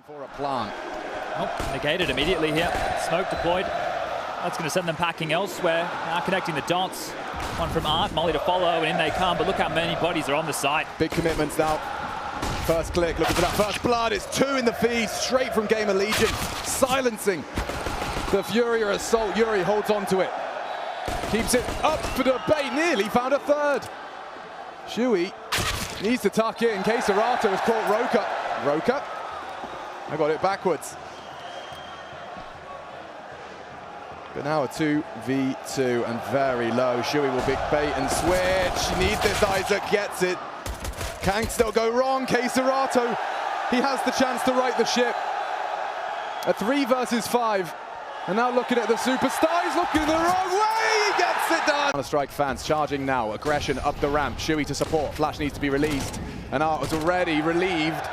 For a plant. Oh, negated immediately here. Smoke deployed. That's going to send them packing elsewhere. Now connecting the dots. One from Art, Molly to follow, and in they come. But look how many bodies are on the site. Big commitments now. First click, looking for that first blood. It's 2 in the feed, straight from GamerLegion. Silencing the FURIA assault. Yuri holds on to it. Keeps it up for debate. Nearly found a third. Shui needs to tuck in. syrsoN has caught Roka. Roka? I got it backwards. But now a 2v2 and very low. Shui will big bait and switch. Needs this. Isaac gets it. Can still go wrong. syrsoN. He has the chance to right the ship. A 3 versus 5. And now looking at the superstar. He's looking the wrong way. He gets it done. Counter-Strike fans charging now. Aggression up the ramp. Shui to support. Flash needs to be released. And Art was already relieved.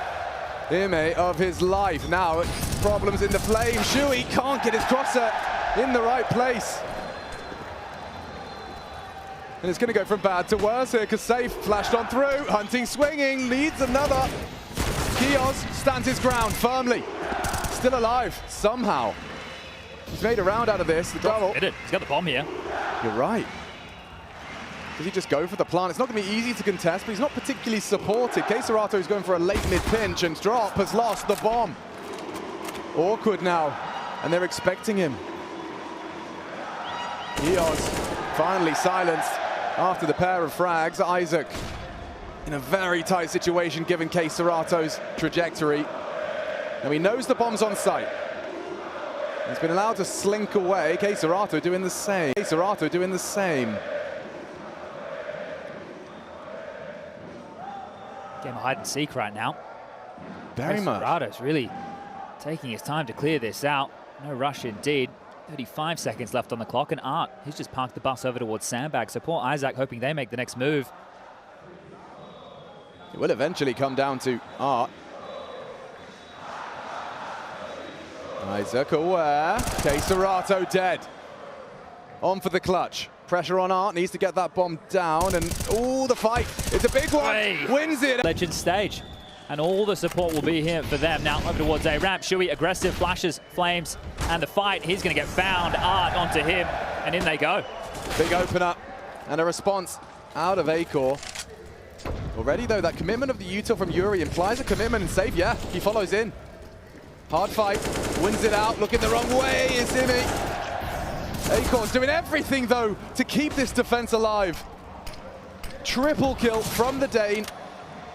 Ime of his life. Now problems in the flame. Shui can't get his crosser in the right place. And it's going to go from bad to worse here because Safe flashed on through. Hunting swinging, leads another. Kios stands his ground firmly. Still alive somehow. He's made a round out of this. The double. He's got the bomb here. You're right. Does he just go for the plant? It's not going to be easy to contest, but he's not particularly supported. syrsoN is going for a late mid-pinch, and Drop has lost the bomb. Awkward now, and they're expecting him. Eos finally silenced after the pair of frags. Isaac in a very tight situation given syrsoN's trajectory. Now he knows the bomb's on site. He's been allowed to slink away. syrsoN doing the same. syrsoN doing the same. Game of hide and seek right now. Very much. syrsoN's really taking his time to clear this out. No rush indeed. 35 seconds left on the clock, and Art, he's just parked the bus over towards Sandbag. So poor Isaac hoping they make the next move. It will eventually come down to Art. Isaac aware. syrsoN dead. On for the clutch. Pressure on Art, needs to get that bomb down, and oh, the fight. It's a big one. Hey. Wins it. Legend stage. And all the support will be here for them. Now over towards a ramp. Shui aggressive, flashes, flames, and the fight. He's going to get found. Art onto him, and in they go. Big opener and a response out of Acor. Already though, that commitment of the util from Yuri implies a commitment and save. Yeah, he follows in. Hard fight, wins it out, looking the wrong way. It's Ime. Acor's doing everything though to keep this defense alive. Triple kill from the Dane.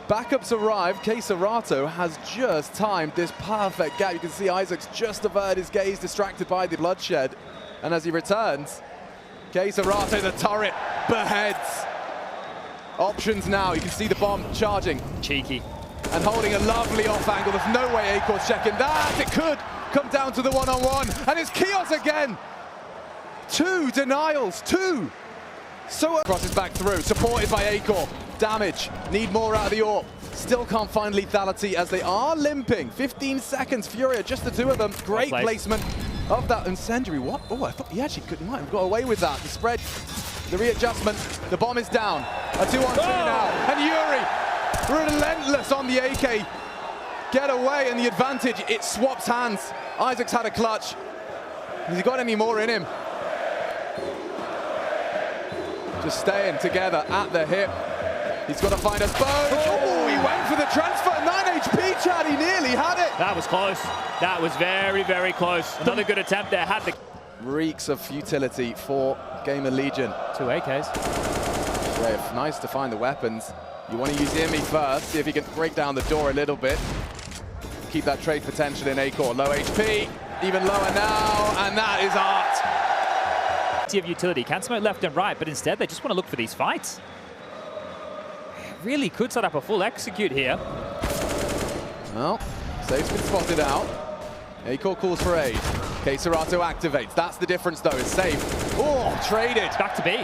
Backups arrive. syrsoN has just timed this perfect gap. You can see Isaac's just averted his gaze, distracted by the bloodshed. And as he returns, syrsoN, the turret beheads. Options now. You can see the bomb charging. Cheeky. And holding a lovely off angle. There's no way Acor's checking that. It could come down to the one-on-one. And it's Kios again. 2 denials. 2. So crosses back through. Supported by Acor. Damage. Need more out of the AWP. Still can't find lethality as they are limping. 15 seconds. FURIA, just the 2 of them. Great placement of that incendiary. What? Oh, I thought he actually might have got away with that. The spread, the readjustment. The bomb is down. A 2-on-2 now. And Yuri, relentless on the AK. Get away, and the advantage, it swaps hands. Isaac's had a clutch. Has he got any more in him? Just staying together at the hip. He's got to find a bow. Oh, he went for the transfer. 9 HP, Chad. He nearly had it. That was close. That was very, very close. Another good attempt there. Had the reeks of futility for GamerLegion. 2 AKs. Brave. Nice to find the weapons. You want to use Ime first. See if he can break down the door a little bit. Keep that trade potential in Acor. Low HP. Even lower now. And that is Art. Of utility, can smoke left and right, but instead they just want to look for these fights. Really could set up a full execute here. Well, Safe's been spotted out. Acor calls for aid. syrsoN activates. That's the difference though, it's Safe. Oh, traded. Back to B.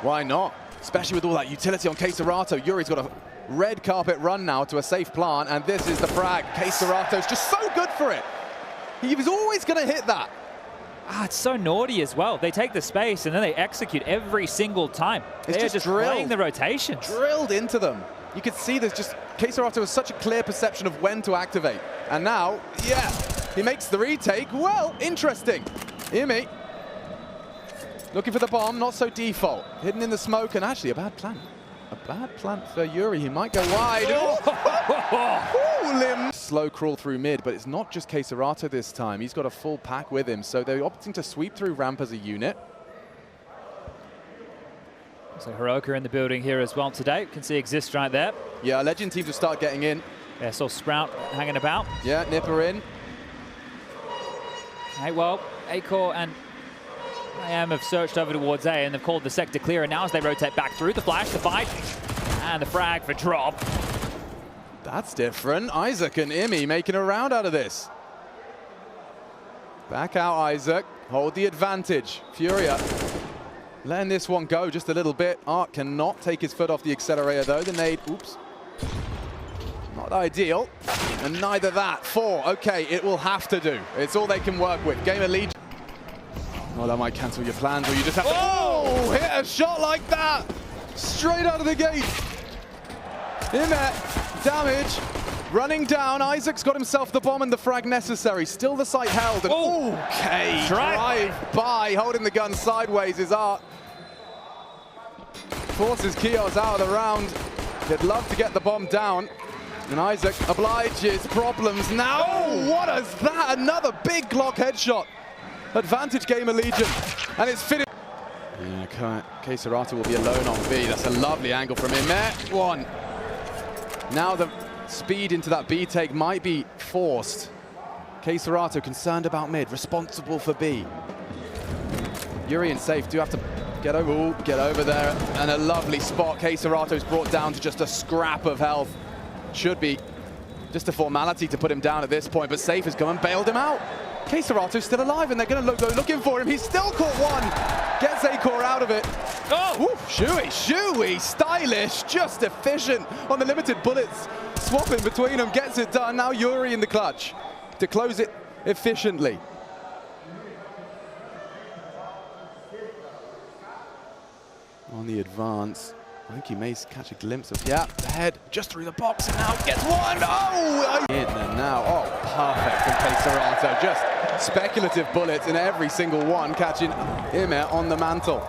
Why not? Especially with all that utility on syrsoN. Yuri's got a red carpet run now to a safe plant, and this is the frag. syrsoN's just so good for it. He was always going to hit that. It's so naughty as well. They take the space and then they execute every single time. They're just playing the rotations. Drilled into them. you could see there's just, syrsoN has such a clear perception of when to activate. And now, yeah, he makes the retake. Well, interesting. IEM looking for the bomb, not so default. Hidden in the smoke, and actually a bad plant. A bad plant for Yuri. He might go wide. Ooh, limb. Slow crawl through mid, but it's not just syrsoN this time. He's got a full pack with him, so they're opting to sweep through ramp as a unit. So Hiroka in the building here as well today. You can see Exist right there. Yeah, Legend teams will start getting in. Yeah, saw Sprout hanging about. Yeah, Nipper in. Hey, well, Acor and IEM have searched over towards A and they've called the sector clear. And now as they rotate back through, the flash, the fight, and the frag for drop. That's different. Isaac and IEM making a round out of this. Back out, Isaac. Hold the advantage. FURIA letting this one go just a little bit. Art cannot take his foot off the accelerator though. The nade, oops. Not ideal. And neither that. 4. Okay, it will have to do. It's all they can work with. GamerLegion. Oh, that might cancel your plans, or you just have to. Oh! Hit a shot like that! Straight out of the gate. IEM, damage. Running down. Isaac's got himself the bomb and the frag necessary. Still the site held. And okay. Drive by. Holding the gun sideways is Art. Forces Kios out of the round. He'd love to get the bomb down. And Isaac obliges. Problems now. Oh, what is that? Another big Glock headshot. Advantage GamerLegion. And it's finished. Yeah, syrsoN will be alone on B. That's a lovely angle from IEM. 1. Now the speed into that B take might be forced. syrsoN concerned about mid, responsible for B. Yuri and Safe do have to get over. Ooh, get over there, and a lovely spot. syrsoN's brought down to just a scrap of health. Should be just a formality to put him down at this point, but Safe has come and bailed him out. syrsoN's still alive, and they're going to go looking for him. He's still caught one. Gets Acor out of it. Oh, Shui, stylish, just efficient on the limited bullets. Swapping between them, gets it done. Now Yuri in the clutch to close it efficiently. On the advance, I think he may catch a glimpse of, yeah, the head just through the box, and now gets one. Oh, in there now. Oh, perfect from syrsoN. Just speculative bullets in every single one, catching IEM on the mantle.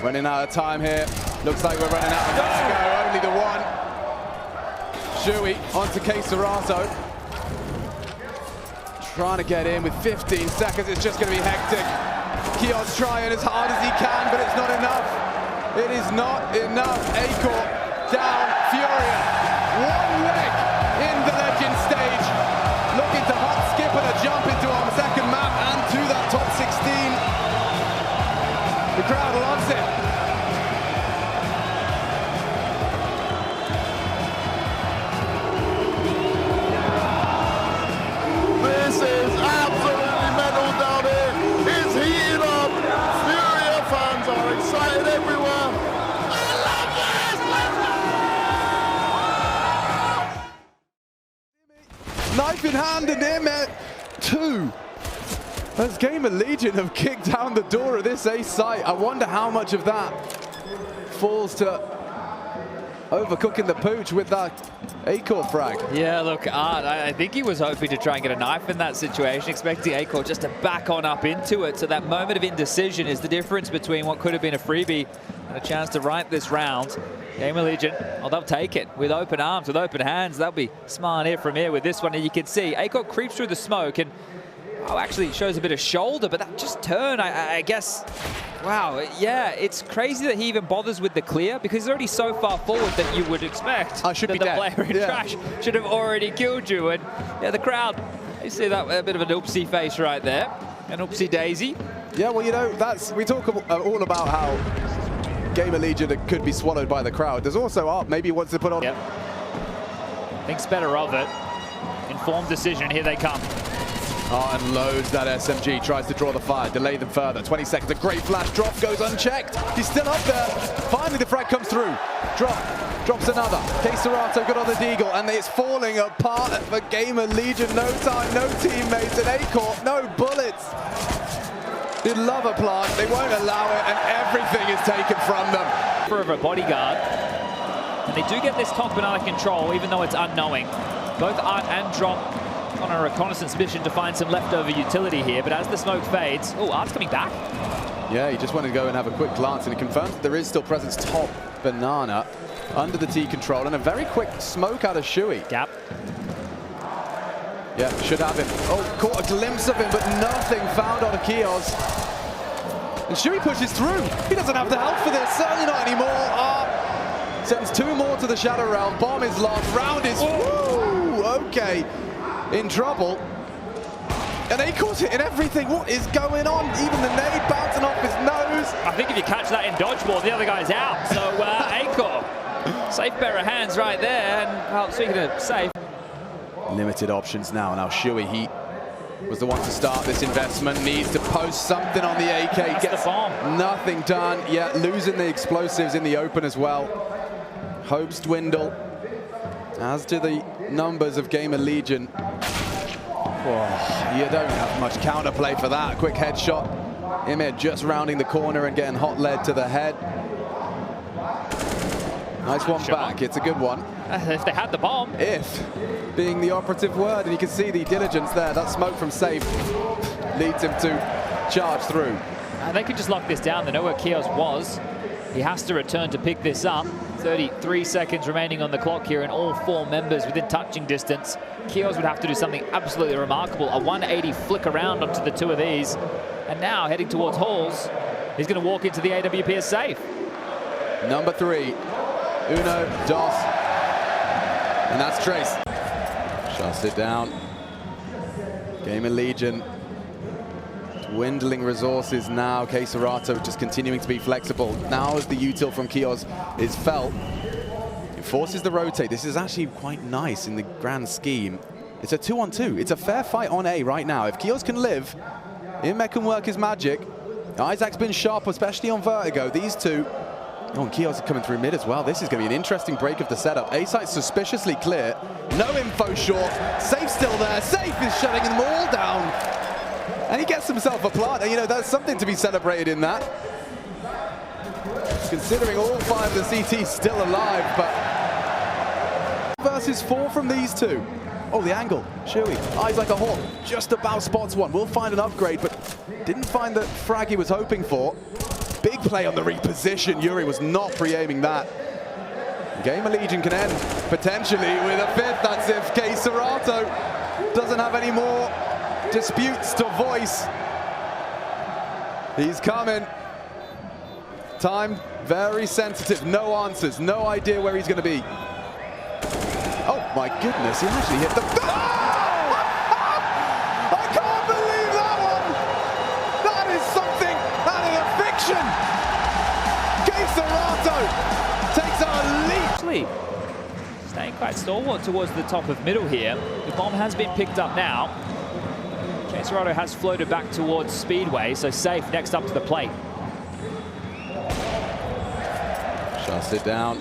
Running out of time here. Looks like we're running out of time to go. Only the one. Shui onto syrsoN. Trying to get in with 15 seconds. It's just going to be hectic. Kios trying as hard as he can, but it's not enough. It is not enough. Acor down. FURIA. One leg in the Legend stage. Looking to hop, skip, and a jump into our second map and to that top 16. The crowd loves it. This is absolutely mental down here. It's heating up. FURIA fans are excited everywhere. I love this. Let's go! Knife in hand and IEM 2. As GamerLegion have kicked down the door of this A site. I wonder how much of that falls to overcooking the pooch with that Acor frag. Yeah, look, Art, I think he was hoping to try and get a knife in that situation, expecting Acor just to back on up into it. So that moment of indecision is the difference between what could have been a freebie and a chance to write this round. GamerLegion, well, they'll take it with open arms, with open hands. They'll be smiling here from here with this one. And you can see Acor creeps through the smoke and, oh, actually it shows a bit of shoulder, but that just turn, I guess. Wow, yeah, it's crazy that he even bothers with the clear because he's already so far forward that you would expect that the player in trash should have already killed you. And yeah, the crowd, you see that a bit of an oopsie face right there, an oopsie daisy. Yeah, well, you know, we talk all about how GamerLegion could be swallowed by the crowd. There's also Art, maybe he wants to put on. Yep. Thinks better of it. Informed decision, here they come. Art unloads that SMG, tries to draw the fire, delay them further. 20 seconds, a great flash drop goes unchecked. He's still up there. Finally, the frag comes through. Drops another. syrsoN got on the deagle, and it's falling apart for GamerLegion. No time, no teammates, and Acor, no bullets. They love a plant, they won't allow it, and everything is taken from them. For a bodyguard. And they do get this top banana control, even though it's unknowing. Both Art and Drop on a reconnaissance mission to find some leftover utility here, but as the smoke fades, oh, Art's coming back. Yeah, he just wanted to go and have a quick glance, and he confirms that there is still presence top banana under the T control, and a very quick smoke out of Shui. Gap. Yeah, should have him. Oh, caught a glimpse of him, but nothing found on Akios. And Shui pushes through. He doesn't have the health for this, certainly not anymore. Sends 2 more to the Shadow Realm. Bomb is lost. Round is, woo, okay, in trouble. And he caught it in everything. What is going on? Even the nade bouncing off his nose. I think if you catch that in dodgeball, the other guy's out. So Acor, safe pair of hands right there. And speaking of safe. Limited options now. Now Shui, he was the one to start this investment. Needs to post something on the AK. That's Gets the bomb. Nothing done. Yeah, losing the explosives in the open as well. Hopes dwindle, as do the numbers of GamerLegion. Oh, you don't have much counterplay for that. Quick headshot. Ymir just rounding the corner and getting hot lead to the head. Nice one back. It's a good one. If they had the bomb. If being the operative word, and you can see the diligence there. That smoke from safe leads him to charge through. They could just lock this down. They know where Kios was. He has to return to pick this up. 33 seconds remaining on the clock here, and all 4 members within touching distance. Kios would have to do something absolutely remarkable. A 180 flick around onto the 2 of these. And now heading towards Halls. He's going to walk into the AWP as safe. Number 3, Uno, Dos, and that's Trace. Shuts it down. GamerLegion dwindling resources now. Serato just continuing to be flexible. Now as the util from Kios is felt, it forces the rotate. This is actually quite nice in the grand scheme. It's a 2-on-2. It's a fair fight on A right now. If Kios can live, Inmech can work his magic. Isaac's been sharp, especially on Vertigo. These two. Oh, and Kios are coming through mid as well. This is going to be an interesting break of the setup. A site's suspiciously clear. No info short. Safe still there. Safe is shutting them all down. And he gets himself a plant. And, you know, there's something to be celebrated in that. Considering all 5 of the CTs still alive, but versus 4 from these 2. Oh, the angle. Shui, eyes like a hawk. Just about spots one. Will find an upgrade, but didn't find the frag he was hoping for. Big play on the reposition. Yuri was not pre-aiming that. GamerLegion can end potentially with a 5th. That's if Serato doesn't have any more disputes to voice. He's coming. Time very sensitive. No answers. No idea where he's going to be. Oh my goodness! He actually hit the. Oh! I can't believe that one. That is something out of the fiction. Serato takes a leap. Actually, staying quite stalwart towards the top of middle here. The bomb has been picked up now. Serato has floated back towards Speedway, so safe next up to the plate. Shuts it down.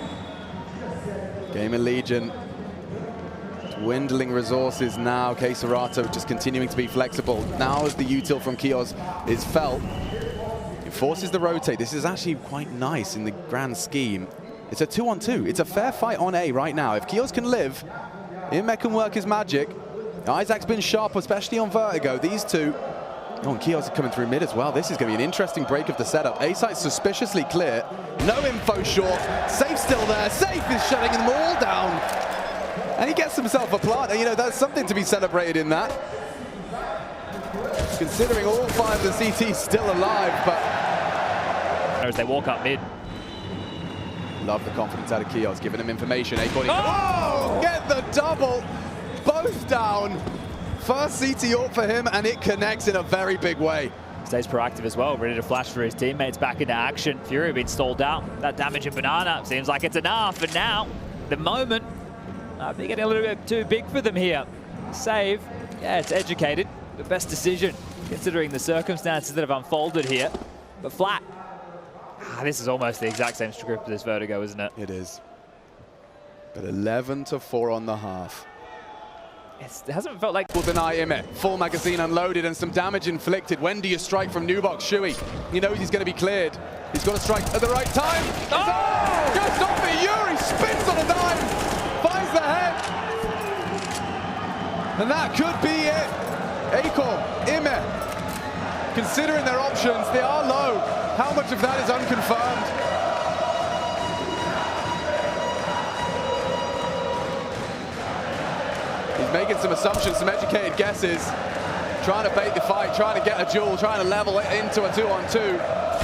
GamerLegion dwindling resources now. Serato just continuing to be flexible. Now as the util from Kios is felt, it forces the rotate. This is actually quite nice in the grand scheme. It's a 2-on-2. It's a fair fight on A right now. If Kios can live, Inmech can work his magic. Isaac's been sharp, especially on Vertigo. These two. Oh, and Kios are coming through mid as well. This is going to be an interesting break of the setup. A site's suspiciously clear. No info short. Safe still there. Safe is shutting them all down. And he gets himself a plant. And, you know, there's something to be celebrated in that. Considering all 5 of the CTs still alive, but As they walk up mid. love the confidence out of Kios, giving him information. Oh! Get the double. Both down. First CT ult for him, and it connects in a very big way. Stays proactive as well, ready to flash for his teammates back into action. FURIA being stalled out. That damage in Banana seems like it's enough. And now, the moment, they're getting a little bit too big for them here. Save, yeah, it's educated. The best decision, considering the circumstances that have unfolded here. But flat. This is almost the exact same script as Vertigo, isn't it? It is. But 11-4 on the half. it hasn't felt like... Will deny IEM. Full magazine unloaded and some damage inflicted. When do you strike from Nubox? Shuey, he knows he's going to be cleared. He's got to strike at the right time. Oh! Just off it, Yuri spins on a dime, finds the head. And that could be it. Acorn, IEM, considering their options, they are low. How much of that is unconfirmed? He's making some assumptions, some educated guesses, trying to bait the fight, trying to get a duel, trying to level it into a 2-on-2.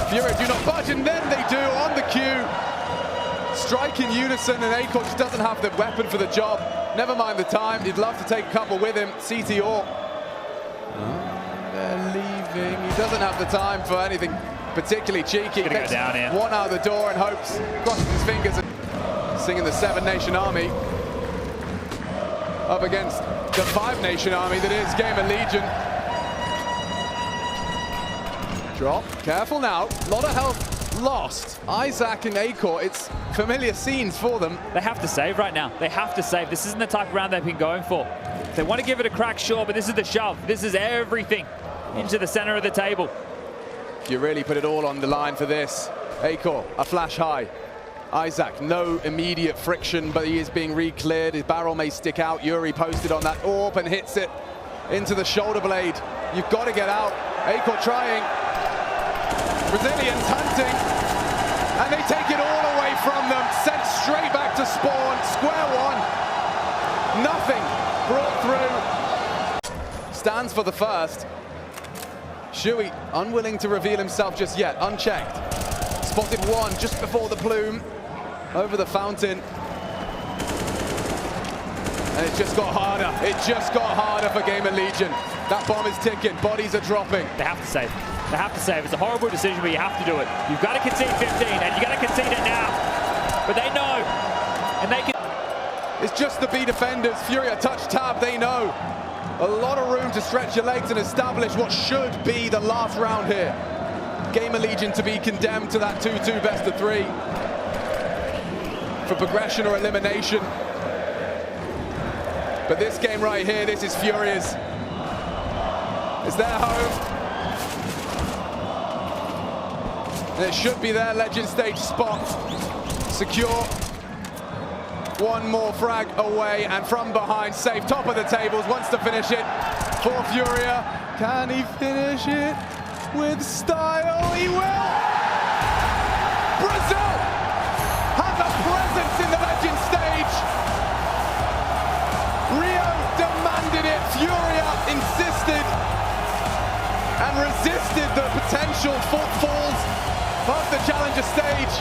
FURIA do not budge, and then they do on the cue. Strike in unison, and Acorn just doesn't have the weapon for the job. Never mind the time, he'd love to take a couple with him. CT or they're leaving. He doesn't have the time for anything particularly cheeky. Gonna go down here. One out of the door and hopes, crosses his fingers, and singing the 7-nation army up against the 5-nation army that is GamerLegion. Drop, careful now, a lot of health lost. Isaac and Acorn, it's familiar scenes for them. They have to save right now. They have to save. This isn't the type of round they've been going for. They want to give it a crack, sure, but this is the shove. This is everything into the center of the table. You really put it all on the line for this. Acorn, a flash high. Isaac, no immediate friction, but he is being re-cleared. His barrel may stick out. Yuri posted on that AWP and hits it into the shoulder blade. You've got to get out. Acorn trying. Brazilians hunting. And they take it all away from them. Sent straight back to spawn. Square one. Nothing brought through. Stands for the first. Shuey unwilling to reveal himself just yet. Unchecked. Spotted one just before the plume. Over the fountain. And it just got harder. It just got harder for GamerLegion. That bomb is ticking. Bodies are dropping. They have to save. They have to save. It's a horrible decision, but you have to do it. You've got to concede 15, and you got to concede it now. But they know. And they can... It's just the B defenders. FURIA touch tab, they know. A lot of room to stretch your legs and establish what should be the last round here. GamerLegion to be condemned to that 2-2 best of 3. For progression or elimination. But this game right here, this is FURIA's. It's their home. And it should be their Legend Stage spot. Secure. One more frag away, and from behind, safe, top of the tables, wants to finish it for FURIA. Can he finish it with style? He will! Brazil has a presence in the Legend Stage. Rio demanded it, FURIA insisted and resisted the potential footfalls of the Challenger stage.